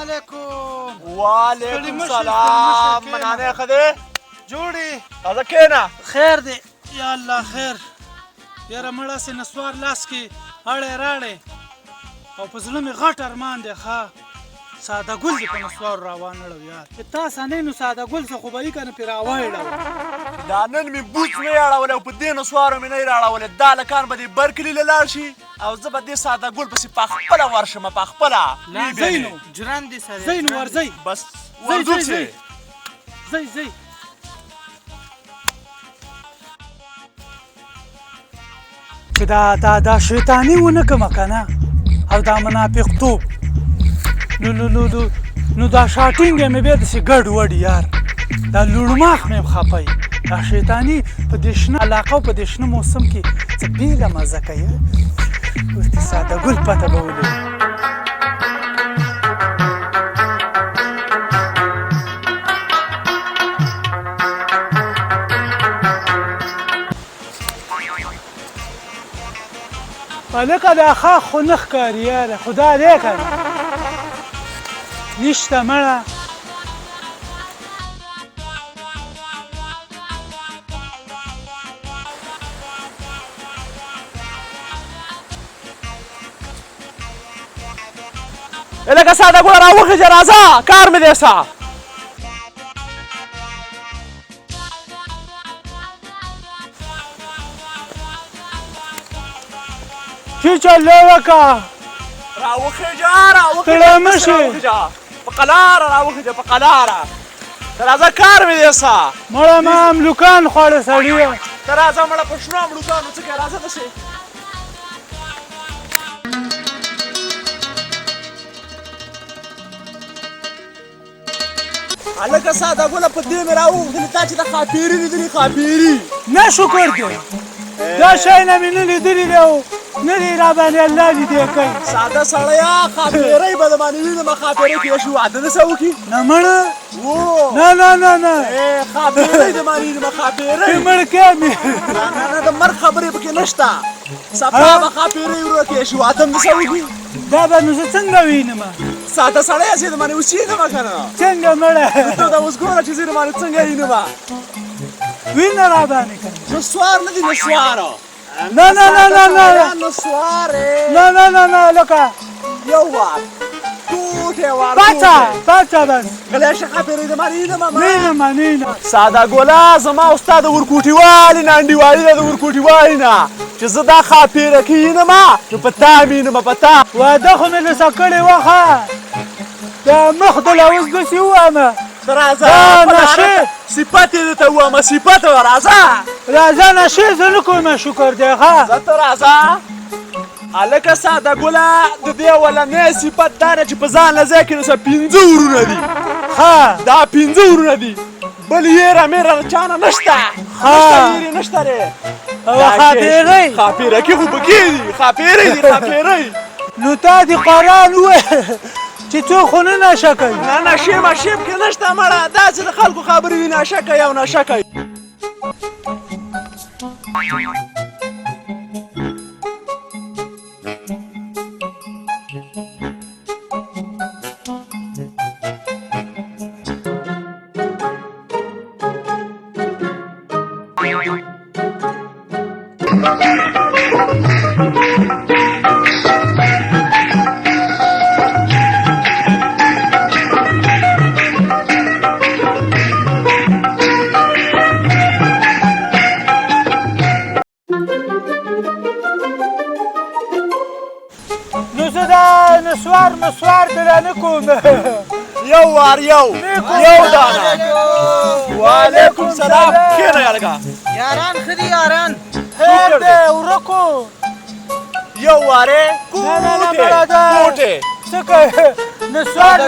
علیکم. وعلیکم سلام. منانه ښه دی؟ جوړې راځه کښېنه. خیر دی. یا الله خیر. یاره مړه سې نسوار لاس کې اړی راړی او په زړه مې غټ ارمان دی. ښه ساده ګل دې په نسوارو راوانړو یار. چې تا سنې نو ساده ګل څه خو به یې که نه پرې راوایړو. دا نن مې بوټ نه یې اړولی او په دې نسوارو مې نه یې راړولی. دا لکان به دې بر کلي له لاړ شي او زه به دې ساده ګل پسې په خپله ورشم. په خپله ځئ نو جران دې سره ځئ نو ورځئ. بس ورځو پسې ځئ. چې دا شیطاني ونه کړمه که نه او دا منافقتوب نو دا شاټینګ یې مې بیا داسې ګډ وډ یار. دا لوړماخ مې خپی. دا شیطاني په دې شنه علاقه او په دې شنه موسم کې څه بېله مزه کوي. ورته ساده ګل پته به ولري. هلکه دا ښاخ خو نه ښکاري یاره. خو دا دی که نه نشته مړه. لکه ساده ګوله راوخېږه راځه کار مې دی سه. چیچلې وکړه راوخېږه تړه مه شي. په قلاره راوخېږه په قلاره. ته راځه کار مې دی سه. مړه ما املوکان خوړه سړیه. ته راځه مړه په شنو املوکانو څه کوې راځه داسې. هلکه ساده ګله په دې مې راوغوښتلې تا چې د خاپېري لیدلي خاپېري. نه شکر دی دا شی نه مې نه لیدلي دی او نه دی راباندې الله لیدی کوي. ساده سړیه خاپېری به د باندې وینمه. خاپېری کې شي واده نه څه وکړي. نه مړه نه خاپېری د باندې وینمه خاپېری. مړ کې مې نه د مرګ خبرې پکې نشته. سبا به خاپېری ورو کې شي واده هم نه څه وکړي. دا به نو زه څنګه وینم. ساده سړی یې د باندې اوسېږمه که نه. څنګه مړه ته دا اوس ګوره چې زه د باندې څنګه وینمه. وینه راباندې که نسوار نه دي نسواره. نه نسوارې نه لکه یو وار ټوټې وار پاچا بس غلی شه خاپېرۍ د باندې وینم. ساده ګله زما او ستا د ورکوټي والي نه انډیوالي ده د ورکوټي والي نه چې زه دا خاپېره کې وینمه نو په تا مې وینمه په تا. واده خو مې دسه کړې وه ښه دا مخ دله اوس داسې ووامه. ته راځه صفت یې درته ووامه صفت راځه نشې زه نه کوم شکر دی ښه. زه ته راځه. هلکه ساده ګله د دې اولنی صفت دا ده چې په ځان له ځای کې دسه 5 ورونه دي. ښه دا 5 ورونه دي. بل یېره میره چا نه نشته. یېرې نشته دی. او خاپېرکي خو پکې دي. خاپېرۍ نو تا دې قرآن ووایه چې څوک خو نه نشه کوي. نه نشې مشې پکې نشته مړه. داسې د خلکو خبرې وي نشه کوي او نشه کوي. نسوار دله نه کوم. یو وار یو دانه. وعلیکم سلام. کښېنه یارګه. یاران ښه دي یاران. خیر دی ورکو. یو وارې کوټې څه کوې نسوار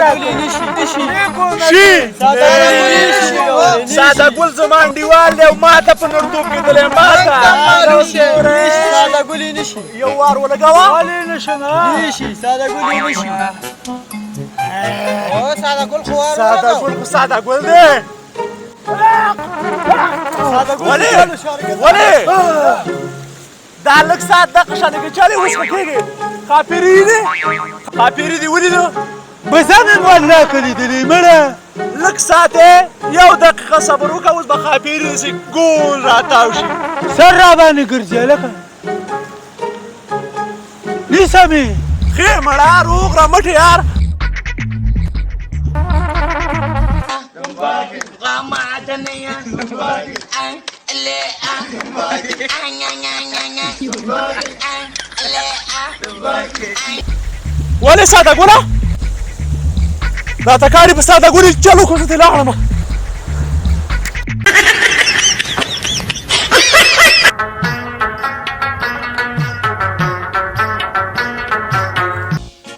ساده ګل زما انډیوال دی او ما ته په نړتوب کېدلی ما ته ساده ګل یې نه شي. یو وار ولګوه. ولې نه شم نشي ساده ګل یې نه شي. او ساده ګل خو وار ساده ګل خو ساده ګل دی. ولې دا لږ ساعت دغه شانې کې چلې اوس به کېږي. خاپېري دي ولیدو بزه مې والله که لیدلې مړه لږ ساعت یو دقیقه صبر وکړه اوس به خاپېرې داسې ګول راتاو شي سر را باندې ګرځې هلکه نیسه مې خیر مړه روغ را مټې یار ولې ساده ګوله راته کاري په ساده ګولې چل وکړو زه ترې لاړم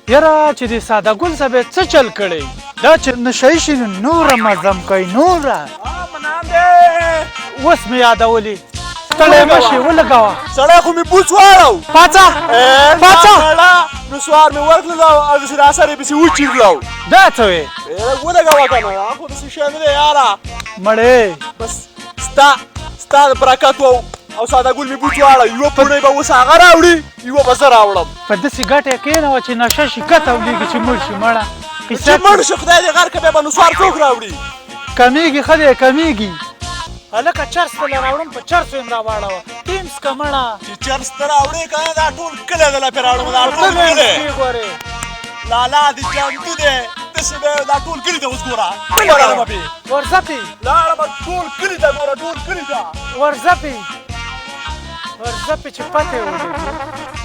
یاره چې د ساده ګل صاحب څه چل کړی دا چې نشهیي شي نو نوره مزم کوي نوره منان دی اوس مې یادولې ستړی مه شي ولګوه سړی خو مې بوڅ واړو پاڅه پاڅه نو سوار مې ورکړلو او داسې راسره یې پسې وچیرلو دا څه وې ولګوه که نه خو داسې شی نه دی یاره مړې بس ستا د برکت او ساده ګل مې بوټ واړه یوه پوړۍ به اوس هغه راوړي یوه به زه راوړم په داسې ګټه کښېنوه چې نشه شي کته ولېږي چې مړ شي مړه چې مړ شي خدای دې غر که بیا به نسوار څوک راوړي کمیږي ښه دی کمیږي هلکه چرس ته له راوړم په چرسو یې م راواړوه ټیم څکه مړه چې چرس ته راوړې که نه دا ټول کلی دله پرې راوړم دا ټول کلی ګورې لالا دې جانتو دی داسې به دا ټول کلي ته اوس ګوره لاړم پې ورځه پې لاړم ټول کلي ته ګوره ټول کلي ته ورځه پې ورځه پې چې پته یې ولګي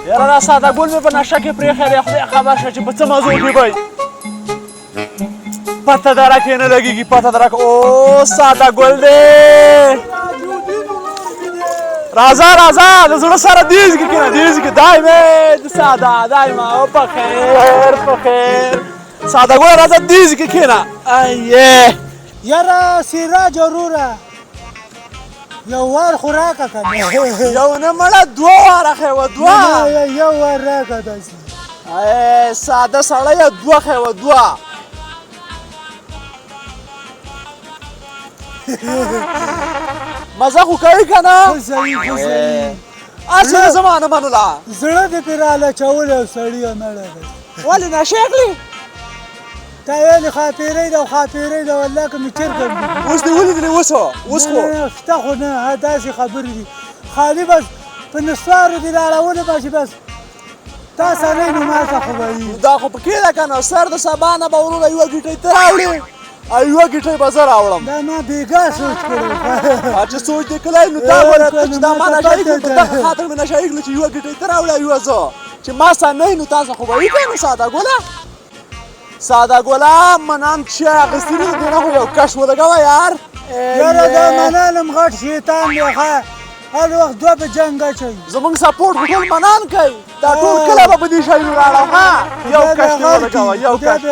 یاره دا ساده ګل مې په نشه کې پرېښی دی خدای خبر شه چې په څه مزو کې به پته دره کې نه لګېږي پته دره کې او ساده ګل دی راځه راځه د زړه سره دیز کې کېنه دیز کې دایمې ساده دایمه او په خیر په خیر ساده ګل راځه دیز کې کېنه ایې یاره سراج وروره یو وار خو راکه که نه یو نه مړه دوه واره خیوه دوه یو وار راکه داسې ساده سړی دوه خیوه دوه مزه خو کوي که نه صحیح خو صحیح اصل زما نه منله زړه دې پرې رالاچولی او سړي مړه دی ولې نشه اخلي تا ویلې خاپېرۍ ده او خاپېرۍ ده والله که مې چرګ هم اوس دې ولیدلې اوس خو شته خو نه داسې خبرې دي خالي بس په نسوارو دې راړولې باشي بس تا سړی نو ماته خو به وي دا خو پکې ده که نه سر د سبا نه به وروره یوه ګیټۍ ته راوړې او یوه ګیټۍ به زه راوړم دا ما بېګا سوچ کړی چې سوچ دې کلی نو دا وره ته چې دا ما نشایي کړو په دغه خاطر مې نشایي کړو چې یوه ګیټۍ ته راوړې او یوه زه چې ما سره نه نو تاسو خو به وي که نه ساده ګله ساده ګله منان چې اخیستي دي دې نه خو یو کش ولګوه یار یاره دا منالم غټ شیطان دی ښه هر وخت دوه په جنګ اچوي زمونږ سپورټ خو ټول منان کوي دا ټول کله به په دې شیانو راړم ها یو کش دې ولګوه یو کش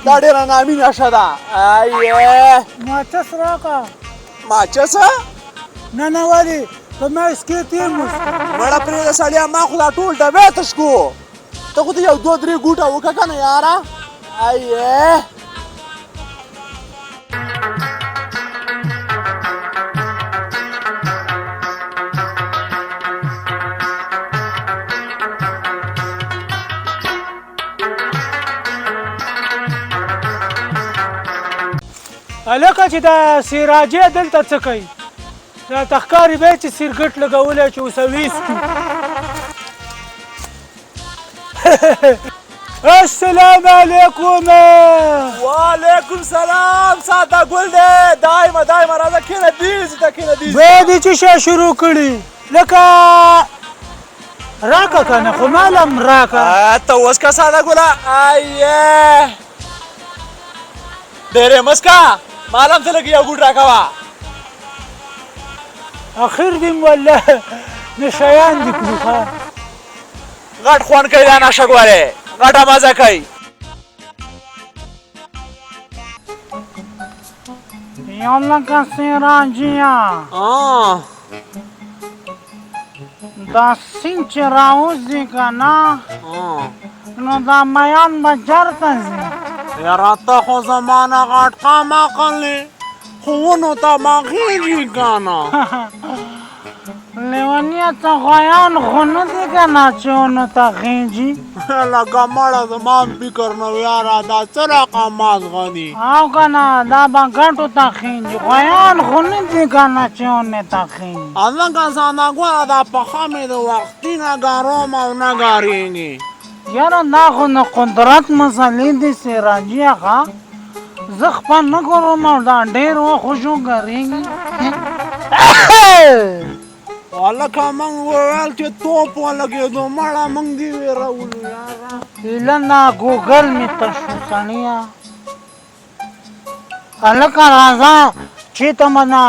دا ډېره نامي نشه ده ایې ماچس راکړه ماچسه نه نه ولې په ماس کې تېم اوس مړه پرېږده سړیه ما خو دا ټول ډبې تش کړو ته خو دې یو دوه درې ګوټه وکړه که نه یاره ایې هلکه چې دا سراجې دلته څه کوي راته ښکاري به چې سرګټ لګولی چې اوس ویسکي السلام علیکم وعلیکم سلام ساده ګل دی دایمه راځه کښېنه دیزي ته کښېنه دیزي بیا دې څه شی شروع کړي لکه راکه که نه خو مال هم راکه ته اوس که ساده ګله ایې ډېرې مسکه مال هم ته لږ یو ګوټ راکوه اخر دې م والله نشیان دې کړي ښه غټ خوند کوي دا نشه ګورې غټه مزه کوي یو لکه سراجیه دا سیند چې راوځي که نه نو دا میان به چېرته ځي یاره ته خو زمانه غټ قام عقل خو ونو ته مغېږي که نه لیونیه ته غویان خو نه دي که نه چې ونو ته خېږي لکه مړه زما فکر نه و یاره دا څه رقم مازغه دي او که نه دا به ګټو ته خېږي غویان خو نه دي که نه چې ونې ته خېږي هلکه ساده ګوره دا پښه مې د وختي نه ګاروم او نه ګارېږي یاره دا خو د قدرت مسلې دي سراجي ښه زه خپل نه ګورم او دا ډېر وخت شو ګرېږي هلکه موږ وویل چې توپ ولګېدو مړه موږ دې وېرولو یاره هیله نه ګوګل مې تش شو سړیه هلکه راځه چېرته به دا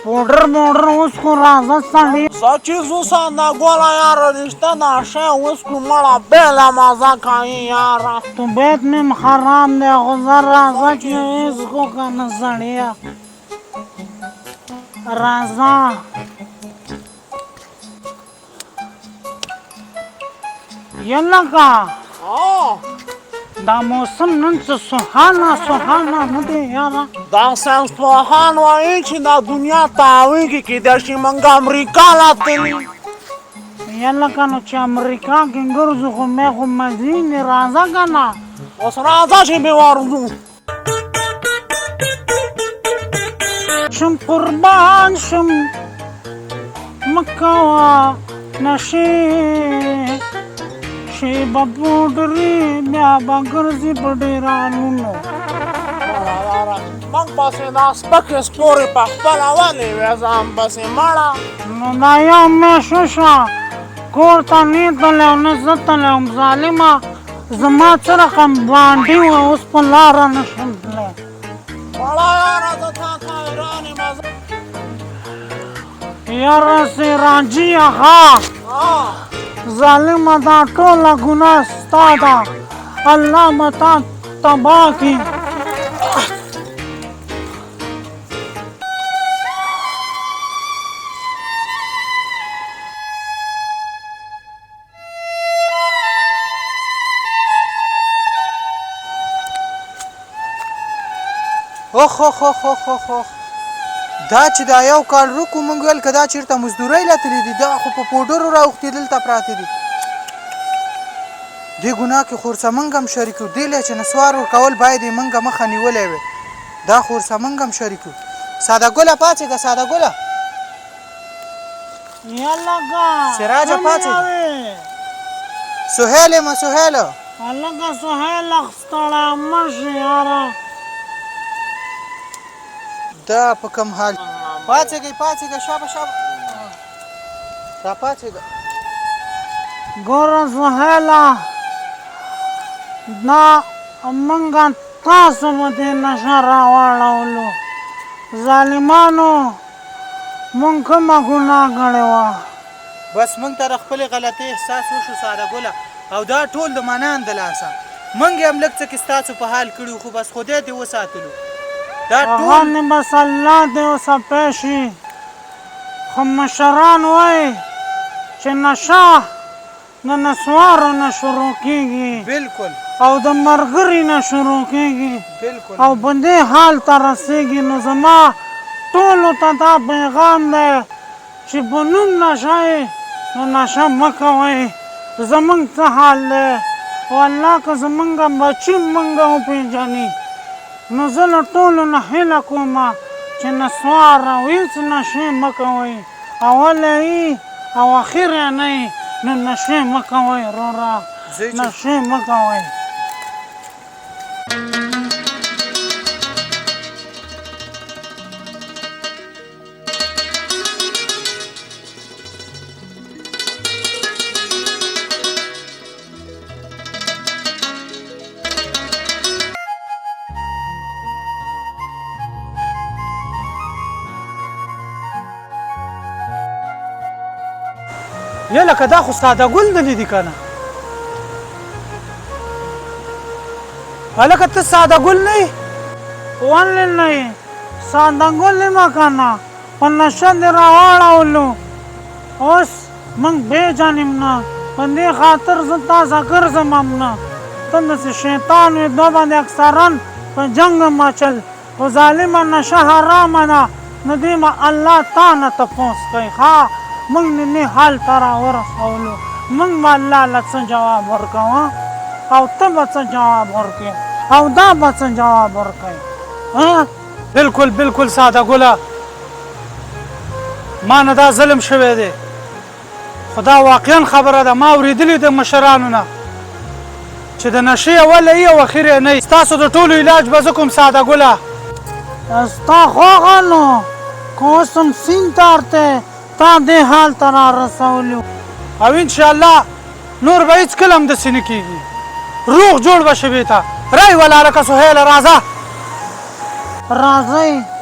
پوډر موډر اوس خو راځه سړی سچې زو ساده ګوره یاره رشته دا شی اوس کړو مړه بېله مزه کوي یاره طبیعت مې خراب دی خو زه راځه چې هېڅ خو که نه سړیه راځه یلکه دا موسم نن څه سوهانه نه دی یاره دا ساینس پوهان وایي چې دا دنیا تاویږي کیدای شي موږ امریکا لا تللي یلکه نو چې امریکا کې ګرځو خو مې خو مزینې راځه که نه اوس راځه چې بې ورځو شم قربان شم مکوه نشې شی به پوډري بیا به ګرځي په ډېرانونو موږ پسې دا سپکې سپورې په خپله ولې وې ځان پسې مړه نو دا یو میاشت وشوه کور ته نه تللی او نه زه تللی وم ظالمه زما څه رقم بانډي وه اوس په لاره نه شم تللی مړه یاره زه تا ته حیران یم یاره سراجیه ښه ظالمه دا ټوله ګناه ستا ده الله به تا تباه کړي اوخ دا چې دا یو کال رکو مونږ ویل که دا چېرته مزدورۍ له تللي دي دا خو په پوډرو راوښتي دلته پراته دي دې ګناه کې خو ورسه مونږ هم شریک یو دې له چې نسوار ورکول باید یې مونږ مخه نیولی وی دا خو ورسه مونږ هم شریک یو ساده ګله پاڅېږه ساده ګله یلکه سراجه پاڅېږه سهیل یم سهیله هلکه سهیل ستړی مه شې یاره دا په کم حال پاڅېږئ شابه را پاڅېږه ګوره سهیله دا موږ تاسو به دې نشه راواړولو ظالمانو موږ کومه ګناه کړې وه بس مونږ ته د خپلې غلطۍ احساس وشو ساده ګله او دا ټول د منان د لاسه مونږ یې هم لږ څه کې ستاسو په حال کړي خو بس خدای دې وساتلو دا هغه نه بس الله دې وسپی شي خو مشران وایي چې نشه د نسوارو نه شروع کېږي بالکل او د مرګري نه شروع کېږي بالکل او په دې حال ته رسېږي نو زما ټولو ته دا پیغام دی چې په نوم نشه یې نو نشه مه کوئ زموږ څه حال دی او الله که زموږ بچي موږ وپېژني نو زه له ټولو نه هیله کومه چې نسوار او هېڅ نشې مه کوئ اول یې او اخر یې نه یې نو نشې مه کوئ وروره نشې مه کوئ یا لکه دا خو ساده ګل نه لیدي که نه هلکه ته ساده ګل نه یې ولې نه یې ساده ګل یم که نه په نشه دې راواړولو اوس موږ بېجانیم نه په دې خاطر زه تازه ګرځم هم نه ته داسې شیطان وې دوه باندې اکثرا په جنګ مچل خو ظالمه نشه حرامه ده نو دې به الله تا نه تپوس کوي ښه موږ ننني حال ته راورسولو موږ به الله له څه جواب ورکوو او ته به څه جواب ورکړې او دا به څه جواب ورکوي بالکل بالکل ساده ګله ما نه دا ظلم شوی دی خو دا واقعا خبره ده ما اورېدلې د مشرانو نه چې د نشې اوله یې او اخر یې نه وي ستاسو د ټولو علاج به زه کوم ساده ګله ستا خوښه نو که اوس هم سیند ته ورته تا دې حال ته رارسولو او انشاءالله نور به هېڅکله هم داسې نه کېږي روغ جوړ به شوې ته رای ولاړه که سهیله راځه راځئ